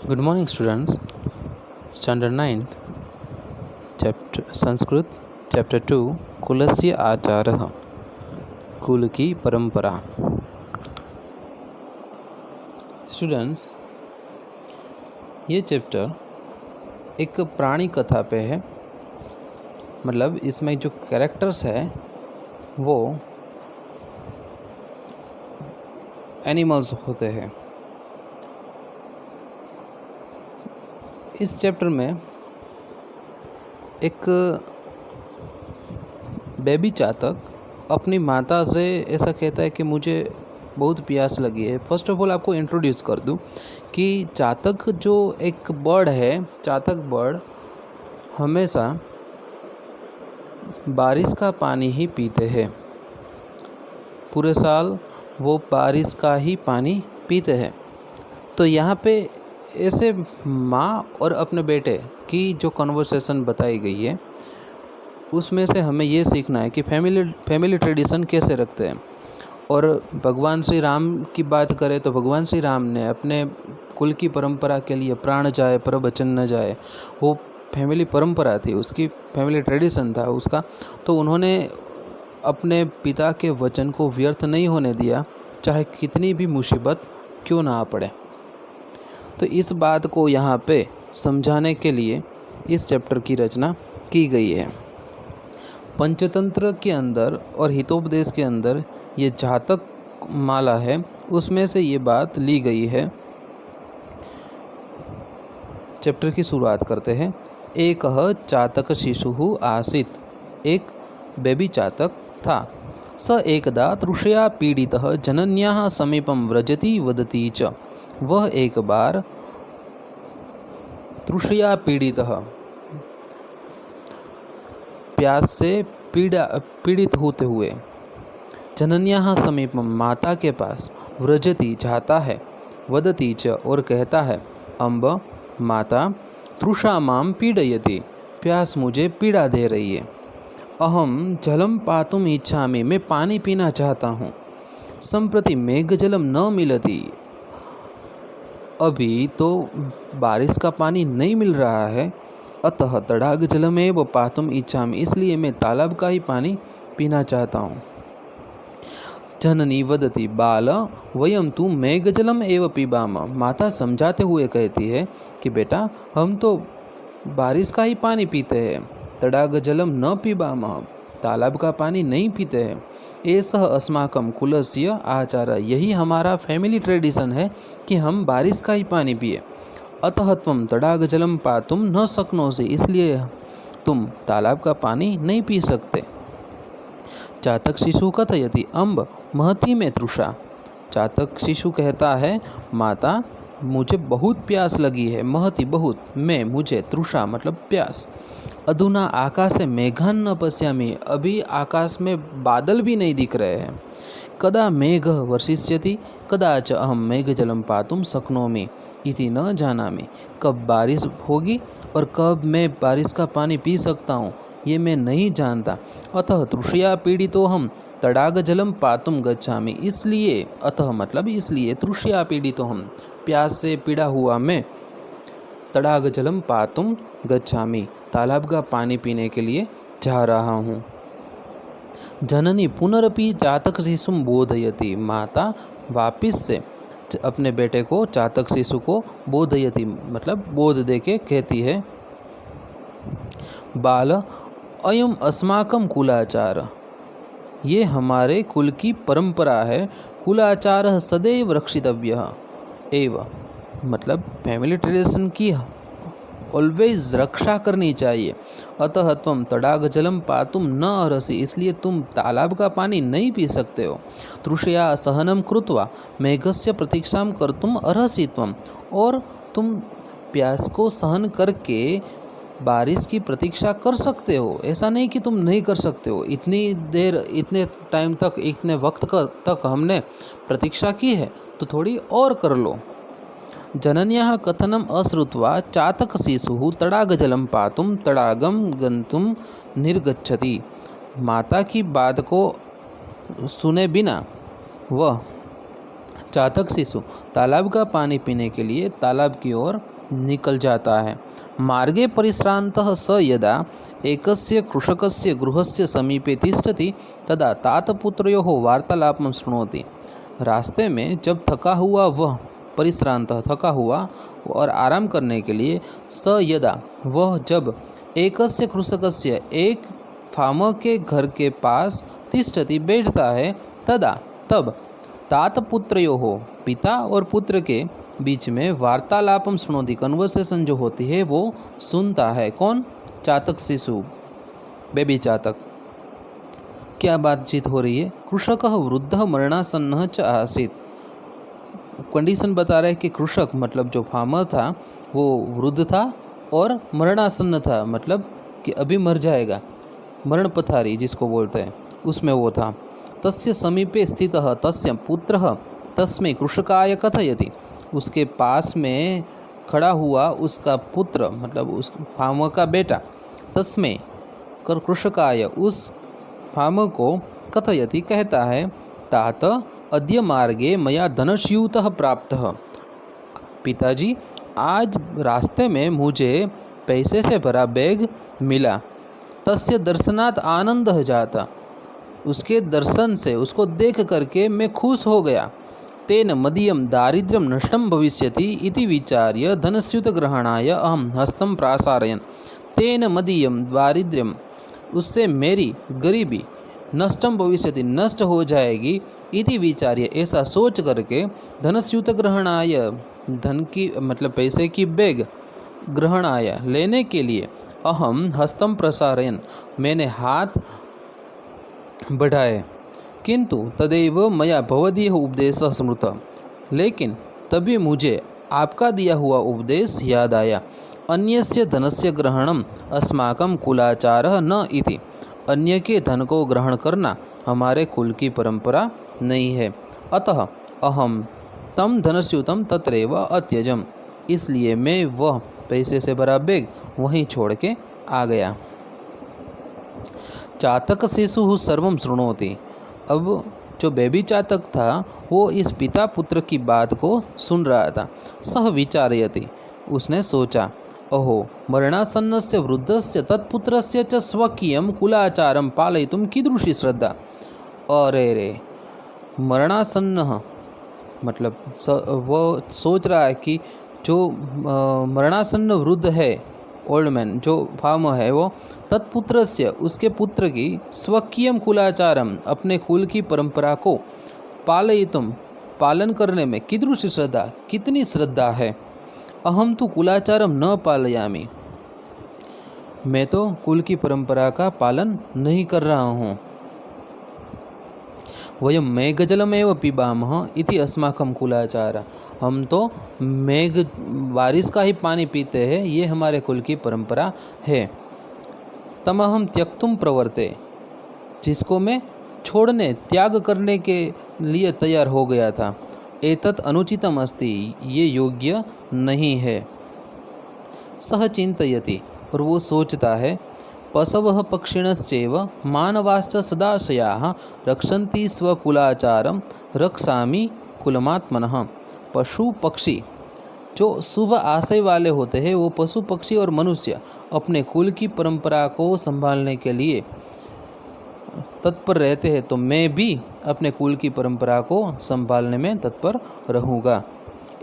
Good morning, students. Standard 9th, Chapter Sanskrit, Chapter 2, कुलस्य आचारः, कुल की परंपरा। स्टूडेंट्स, ये चैप्टर एक प्राणी कथा पे है। मतलब इसमें जो कैरेक्टर्स है वो एनिमल्स होते हैं। इस चैप्टर में एक बेबी चातक अपनी माता से ऐसा कहता है कि मुझे बहुत प्यास लगी है। फर्स्ट ऑफ ऑल आपको इंट्रोड्यूस कर दूं कि चातक जो एक बर्ड है, चातक बर्ड हमेशा बारिश का पानी ही पीते हैं। पूरे साल वो बारिश का ही पानी पीते हैं। तो यहाँ पे ऐसे माँ और अपने बेटे की जो कन्वर्सेशन बताई गई है उसमें से हमें ये सीखना है कि फैमिली ट्रेडिशन कैसे रखते हैं। और भगवान श्री राम की बात करें तो भगवान श्री राम ने अपने कुल की परंपरा के लिए प्राण जाए पर वचन न जाए, वो फैमिली परंपरा थी, उसकी फैमिली ट्रेडिशन था उसका। तो उन्होंने अपने पिता के वचन को व्यर्थ नहीं होने दिया, चाहे कितनी भी मुसीबत क्यों ना आ पड़े। तो इस बात को यहाँ पे समझाने के लिए इस चैप्टर की रचना की गई है। पंचतंत्र के अंदर और हितोपदेश के अंदर ये जातक माला है, उसमें से ये बात ली गई है। चैप्टर की शुरुआत करते हैं। एक चातक शिशु आसीत्, एक बेबी चातक था। स एकदा तृषया पीडितः जनन्याः समीपं व्रजति वदति च। वह एक बार तृषया पीड़ितः, प्यास से पीड़ित होते हुए, जनन्याः समीपम, माता के पास, व्रजति जाता है, वदति च और कहता है, अम्ब माता, तृषा माम पीडयति, प्यास मुझे पीड़ा दे रही है। अहम जलम पातुम इच्छामि, मैं पानी पीना चाहता हूँ। संप्रति मेघजलम न मिलति, अभी तो बारिश का पानी नहीं मिल रहा है। अतः तड़ाग जलमेव पातुम इच्छामि, इसलिए मैं तालाब का ही पानी पीना चाहता हूँ। जननी वदति बाल वयम तु मेघजलम एव पीबाम, माता समझाते हुए कहती है कि बेटा हम तो बारिश का ही पानी पीते हैं, तड़ाग जलम न पीबाम, तालाब का पानी नहीं पीते हैं। एषः अस्माकं कुलस्य आचार, यही हमारा फैमिली ट्रेडिशन है कि हम बारिश का ही पानी पिए। अतः त्वं तड़ाग जलम पातुम न शक्नोसि, इसलिए तुम तालाब का पानी नहीं पी सकते। चातक शिशु कथयति अम्ब महती में तृषा, चातक शिशु कहता है माता मुझे बहुत प्यास लगी है, महती बहुत, में मुझे, तृषा मतलब प्यास। अधुना आकाशे मेघान न पश्यामि, अभी आकाश में बादल भी नहीं दिख रहे हैं। कदा मेघ वर्षिष्यति कदाच अहम मेघजलम पातुम शक्नोमि इति न जानामि, कब बारिश होगी और कब मैं बारिश का पानी पी सकता हूँ ये मैं नहीं जानता। अतः तृषया पीड़ितो हम तड़ाग जलम पातुम गच्छामि, इसलिए, अतः मतलब इसलिए, तृषया पीड़ितो हम, प्यास से पीड़ा हुआ मैं, तड़ाग जलम पातुम गच्छामि, तालाब का पानी पीने के लिए जा रहा हूँ। जननी पुनरपि चातक शिशुम बोधयति, माता वापिस से अपने बेटे को, चातक शिशु को, बोधयति मतलब बोध दे के कहती है, बाल अयम अस्माकम कुलाचार, ये हमारे कुल की परंपरा है। कुलाचार सदैव रक्षितव्य एव, मतलब फैमिली ट्रेडिशन की ऑलवेज रक्षा करनी चाहिए। अतः त्वं तड़ाग जलम पातुम न अर्हसि, इसलिए तुम तालाब का पानी नहीं पी सकते हो। तृषया सहनम कृत्वा मेघस्य प्रतीक्षां कर्तुम अर्हसि त्वं, और तुम प्यास को सहन करके बारिश की प्रतीक्षा कर सकते हो, ऐसा नहीं कि तुम नहीं कर सकते हो। इतनी देर, इतने टाइम तक, इतने वक्त तक हमने प्रतीक्षा की है तो थोड़ी और कर लो। जनन्याः कथनम अश्रुत्वा चातक शिशु तड़ाग जलम पातुम तड़ागम गंतुम निर्गच्छति, माता की बात को सुने बिना वह चातक शिशु तालाब का पानी पीने के लिए तालाब की ओर निकल जाता है। मार्गे परिश्रान्तः स यदा एकस्य कृषकस्य गृहस्य समीपे तिष्ठति तदा तातपुत्रयोः वार्तालापं शृणोति। रास्ते में जब थका हुआ वह परिश्रांत थका हुआ और आराम करने के लिए स यदा वह जब एकस्य कृषकस्य एक फार्मर के घर के पास तिष्ठति बैठता है तदा तब तातपुत्रयोः पिता और पुत्र के बीच में वार्तालापम सुनोति कन्वर्सेशन जो होती है वो सुनता है। कौन? चातक शिशु, बेबी चातक। क्या बातचीत हो रही है? कृषकः वृद्धः मरणासन्नः च आसीत्। कंडीशन बता रहा है कि कृषक मतलब जो फार्मर था वो वृद्ध था और मरणासन्न था, मतलब कि अभी मर जाएगा, मरण पथारी जिसको बोलते हैं उसमें वो था। तस्य समीपे स्थितः तस्य पुत्रः तस्मै कृषकाय कथयति। उसके पास में खड़ा हुआ उसका पुत्र मतलब उस फार्मर का बेटा तस्मै कृषकाय उस फार्मर को कथयति कहता है, तात अद्य मार्गे मया धनस्यूतः प्राप्तः। पिताजी, आज रास्ते में मुझे पैसे से भरा बैग मिला। तस्य दर्शनात् आनंदः जाता। उसके दर्शन से, उसको देख करके मैं खुश हो गया। तेन मदीयं दारिद्र्यं नष्टं भविष्यति इति विचार्य धनस्यूतग्रहणाय अहं हस्तं प्रासारयन्। तेन मदीयं दारिद्र्यं, उससे मेरी गरीबी, नष्टम भविष्यति, नष्ट हो जाएगी, इति विचार्य, ऐसा सोच करके धनस्यूतग्रहणाय, धन की मतलब पैसे की बैग, ग्रहणाय लेने के लिए, अहम हस्तम प्रसारयन्, मैंने हाथ बढ़ाए। किंतु तदेव मया भवदीय उपदेशः स्मृतः, लेकिन तभी मुझे आपका दिया हुआ उपदेश याद आया। अन्यस्य धनस्य ग्रहणम अस्माकं कुलाचारः न इति। अन्य के धन को ग्रहण करना हमारे कुल की परंपरा नहीं है। अतः अहम तम धनस्यूतम तत्रैव अत्यजम, इसलिए मैं वह पैसे से भरा बैग वहीं छोड़ के आ गया। चातक शिशु सर्वं शृणोति। अब जो बेबी चातक था वो इस पिता पुत्र की बात को सुन रहा था। सह विचारयति, उसने सोचा, अहो मरणासन्नस्य वृद्धस्य तत्पुत्रस्य च स्वकीयं कुलाचारं पालयितुं कीदृशी श्रद्धा। अरे रे, मरणासन्न मतलब वो सोच रहा है कि जो मरणासन्न वृद्ध है, ओल्ड मैन जो फार्मर है, वो तत्पुत्रस्य उसके पुत्र की स्वकीयं कुलाचारम अपने कुल की परंपरा को पालयितुं पालन करने में कीदृशी श्रद्धा, कितनी श्रद्धा है। अहम तो कुलाचारम न पालयामि, मैं तो कुल की परंपरा का पालन नहीं कर रहा हूँ। वयं मेघजलमेव पिबामः इति अस्माकं कुलाचार, हम तो मेघ बारिश का ही पानी पीते हैं, ये हमारे कुल की परंपरा है। तमहम त्यक्तुम प्रवर्ते, जिसको मैं छोड़ने त्याग करने के लिए तैयार हो गया था। एतत् अनुचितम अस्ति, ये योग्य नहीं है। सह चिंतयति, और वो सोचता है, पशवः पक्षिणश्चैव मानवाश्च सदाशयाः रक्षन्ति स्वकुलाचारं रक्षामि कुलमात्मनः। पशु पक्षी जो शुभ आशय वाले होते हैं, वो पशु पक्षी और मनुष्य अपने कुल की परंपरा को संभालने के लिए तत्पर रहते हैं, तो मैं भी अपने कुल की परंपरा को संभालने में तत्पर रहूँगा।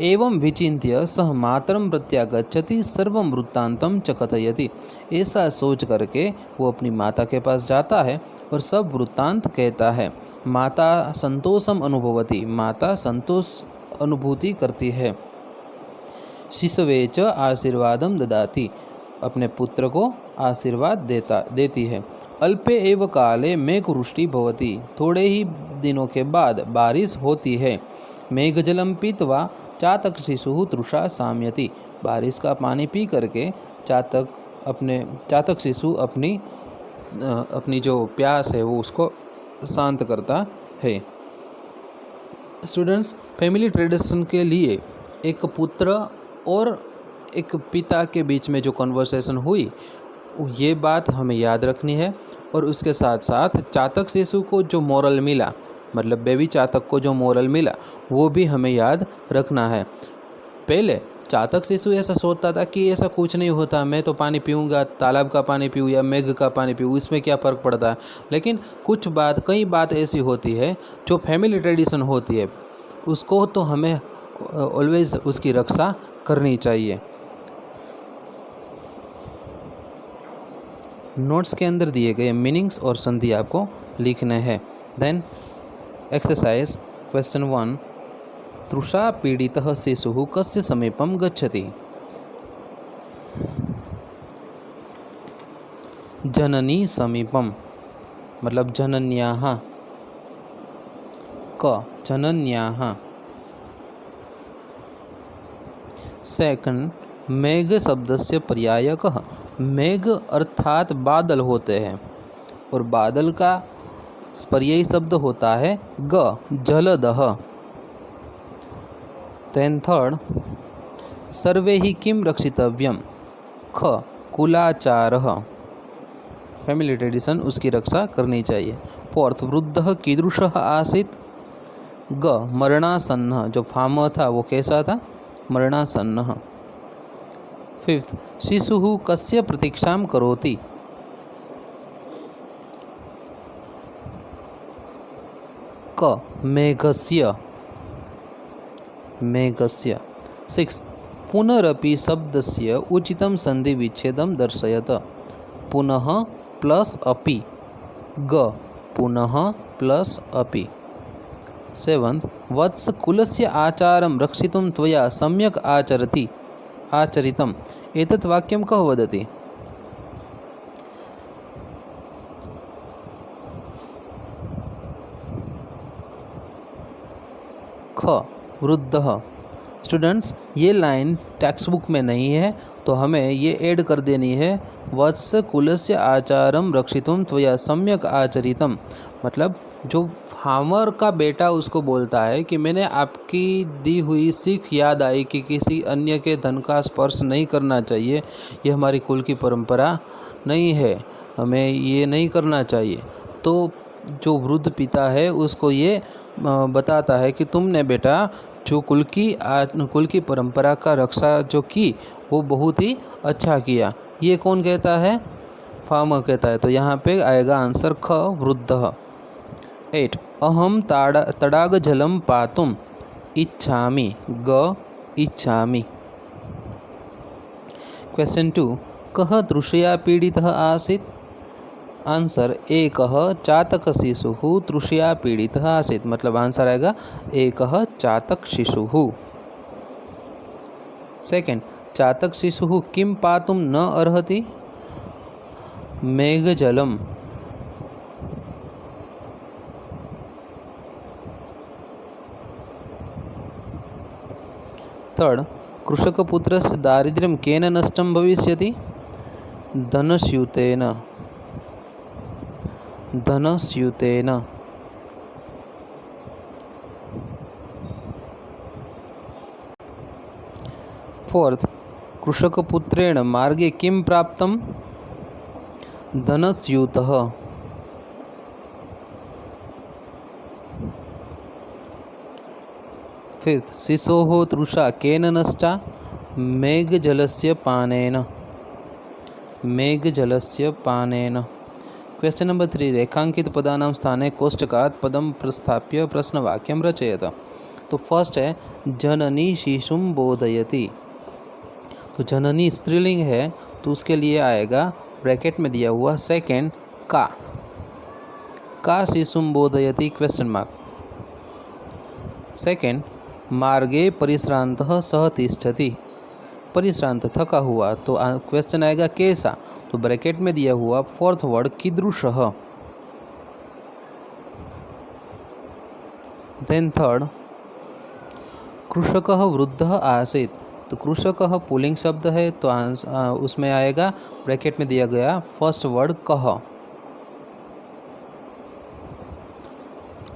एवं विचिन्त्य सह मातरं प्रत्यागच्छति सर्वं वृत्तान्तं च कथयति। ऐसा सोच करके वो अपनी माता के पास जाता है और सब वृत्तांत कहता है। माता संतोषम अनुभवति, माता संतोष अनुभूति करती है। शिशवे च आशीर्वादम ददाति, अपने पुत्र को आशीर्वाद देती है। अल्पे एव काले मेघवृष्टि भवति, थोड़े ही दिनों के बाद बारिश होती है। मेघजलम पीत्वा चातक शिशु तृषा साम्यति, बारिश का पानी पी करके चातक शिशु अपनी जो प्यास है वो उसको शांत करता है। स्टूडेंट्स, फैमिली ट्रेडिशन के लिए एक पुत्र और एक पिता के बीच में जो कन्वर्सेशन हुई, ये बात हमें याद रखनी है। और उसके साथ साथ चातक शिशु को जो मोरल मिला, मतलब बेबी चातक को जो मोरल मिला, वो भी हमें याद रखना है। पहले चातक शिशु ऐसा सोचता था कि ऐसा कुछ नहीं होता, मैं तो पानी पीऊँगा, तालाब का पानी पीऊँ या मेघ का पानी पीऊँ, इसमें क्या फ़र्क पड़ता है। लेकिन कई बात ऐसी होती है जो फैमिली ट्रेडिशन होती है, उसको तो हमें ऑलवेज़ उसकी रक्षा करनी चाहिए। नोट्स के अंदर दिए गए मीनिंग्स और संधि आपको लिखने हैं। देन एक्सरसाइज क्वेश्चन 1, तृषा पीड़ितः शिशुः कस्य समीपं गच्छति। जननी समीपम मतलब जनन्याः, जनन्याः। सेकंड, मेघ शब्दस्य पर्याय कः। मेघ अर्थात बादल होते हैं और बादल का पर्यायी शब्द होता है जलदः। देन थर्ड, सर्वे ही किम रक्षितव्यम। कुलाचारः, फैमिली ट्रेडिशन, उसकी रक्षा करनी चाहिए। फोर्थ, वृद्धः कीदृशः आसीत्। मरणासन्नः, जो फार्मर था वो कैसा था, मरणासन्नः। फिफ्थ, शिशुः कस्य प्रतीक्षां करोति। मेघस्य। सिक्स, पुनरपि शब्दस्य उचितं संधि विच्छेदं दर्शयत। पुनः प्लस अपि, पुनः प्लस अपि। सेवंथ, वत्स कुलस्य आचारं रक्षितुं त्वया सम्यक् आचरितम्। एतत् वाक्यं कः वदति। वृद्धः। स्टूडेंट्स, ये लाइन टेक्स्ट बुक में नहीं है तो हमें ये ऐड कर देनी है। वत्स कुलस्य आचारम रक्षितुं त्वया सम्यक आचरितम, मतलब जो फार्मर का बेटा उसको बोलता है कि मैंने आपकी दी हुई सीख याद आई कि किसी अन्य के धन का स्पर्श नहीं करना चाहिए, ये हमारी कुल की परंपरा नहीं है, हमें ये नहीं करना चाहिए। तो जो वृद्ध पिता है उसको ये बताता है कि तुमने बेटा जो कुल की परंपरा का रक्षा जो की वो बहुत ही अच्छा किया। ये कौन कहता है, फार्मर कहता है। तो यहाँ पे आएगा आंसर ख, वृद्धः। 8, अहम तडाग जलम पातुम इच्छामि। इच्छामि। क्वेश्चन 2, कः तृषया पीड़ितः आसीत्। आंसर, एकः चातक शिशुः तृषया पीड़ितः आसीत्, मतलब आंसर आएगा एकः चातक शिशुः। सेकंड, चातक शिशुः किं पातुं न अर्हति। मेघजलम्। थर्ड, कृषकपुत्रस्य दारिद्र्यं केन नष्टं भविष्यति। धनस्यूतेन। फोर्थ, कृषकपुत्रेण मार्गे किं प्राप्तं। धनस्यूतः। फिफ्थ, शिशोः तृषा केन नष्टा। मेघजलस्य पानेन। क्वेश्चन नंबर 3, रेखांकित पदानां स्थाने कोष्टकात् पदं प्रस्थाप्य प्रश्नवाक्यं रचयत। तो फर्स्ट है जननी शिशुं बोधयति। तो जननी स्त्रीलिंग है तो उसके लिए आएगा ब्रैकेट में दिया हुआ सेकंड का शिशुं बोधयति क्वेश्चन मार्क। सेकंड, मार्गे परिश्रांतः सः तिष्ठति। परिश्रांत, थका हुआ, तो क्वेश्चन आएगा कैसा, तो ब्रैकेट में दिया हुआ फोर्थ वर्ड कीदृशः। देन थर्ड, कृषकः वृद्धः आसीत्। तो कृषकः पुल्लिंग शब्द है तो उसमें आएगा ब्रैकेट में दिया गया फर्स्ट वर्ड कः।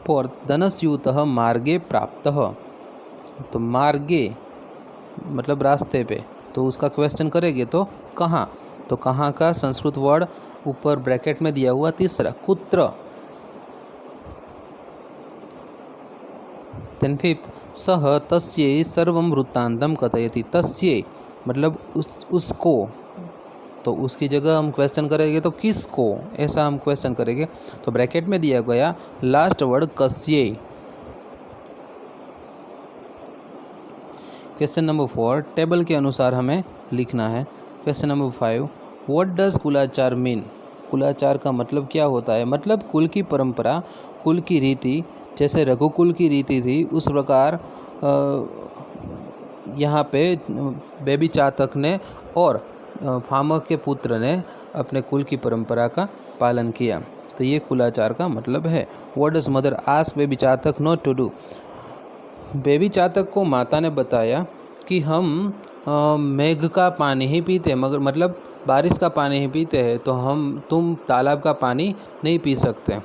फोर्थ, धनस्यूतः मार्गे प्राप्तः। तो मार्गे मतलब रास्ते पे, तो उसका क्वेश्चन करेंगे तो कहाँ, तो कहाँ का संस्कृत वर्ड ऊपर ब्रैकेट में दिया हुआ तीसरा कुत्र। देन फिफ्थ, सह तस्यै सर्वं वृत्तांतम कथयति। तस्यै मतलब उसको, तो उसकी जगह हम क्वेश्चन करेंगे तो किसको, ऐसा हम क्वेश्चन करेंगे। तो ब्रैकेट में दिया गया लास्ट वर्ड कस्यै। क्वेश्चन नंबर 4 टेबल के अनुसार हमें लिखना है। क्वेश्चन नंबर 5 व्हाट डज कुलाचार मीन। कुलाचार का मतलब क्या होता है। मतलब कुल की परंपरा, कुल की रीति, जैसे रघुकुल की रीति थी उस प्रकार यहाँ पे बेबी चातक ने और फामक के पुत्र ने अपने कुल की परंपरा का पालन किया। तो ये कुलाचार का मतलब है। What does mother ask baby चातक नॉट टू डू। बेबी चातक को माता ने बताया कि हम मेघ का पानी ही पीते हैं, मगर मतलब बारिश का पानी ही पीते हैं, तो तुम तालाब का पानी नहीं पी सकते।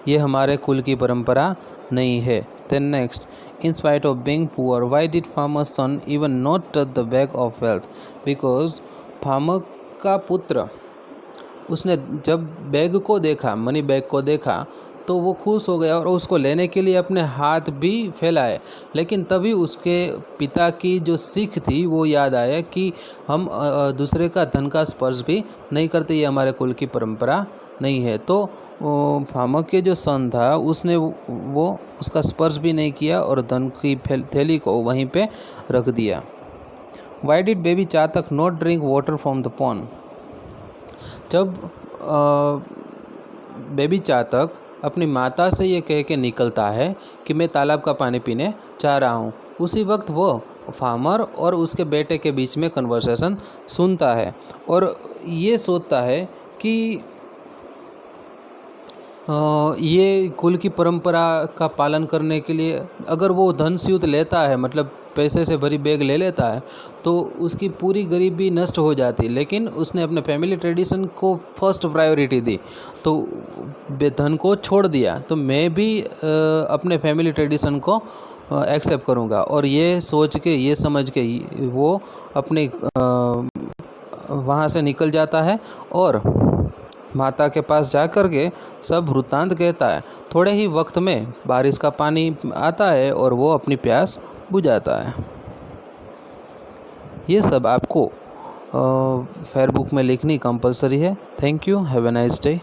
ये हमारे कुल की परंपरा नहीं है। Then next, in spite of being poor why did farmers son even not touch the bag of wealth. Because farmer का पुत्र, उसने जब बैग को देखा, मनी बैग को देखा, तो वो खुश हो गया और उसको लेने के लिए अपने हाथ भी फैलाए, लेकिन तभी उसके पिता की जो सीख थी वो याद आया कि हम दूसरे का धन का स्पर्श भी नहीं करते, ये हमारे कुल की परंपरा नहीं है। तो फार्मर के जो सन था उसने वो उसका स्पर्श भी नहीं किया और धन की थैली को वहीं पे रख दिया। वाई डिड बेबी चातक not drink water from the pond. जब बेबी चातक अपनी माता से ये कह के निकलता है कि मैं तालाब का पानी पीने जा रहा हूँ, उसी वक्त वो फार्मर और उसके बेटे के बीच में कन्वर्सेशन सुनता है और ये सोचता है कि ये कुल की परंपरा का पालन करने के लिए अगर वो धन स्यूत लेता है, मतलब पैसे से भरी बैग ले लेता है, तो उसकी पूरी गरीबी नष्ट हो जाती। लेकिन उसने अपने फैमिली ट्रेडिशन को फर्स्ट प्रायोरिटी दी, तो धन को छोड़ दिया। तो मैं भी अपने फैमिली ट्रेडिशन को एक्सेप्ट करूँगा, और ये सोच के, ये समझ के वो अपनी वहाँ से निकल जाता है और माता के पास जा कर के सब वृत्तांत कहता है। थोड़े ही वक्त में बारिश का पानी आता है और वो अपनी प्यास बुझाता है। ये सब आपको फेयर बुक में लिखनी कंपलसरी है। Thank you, have a nice day.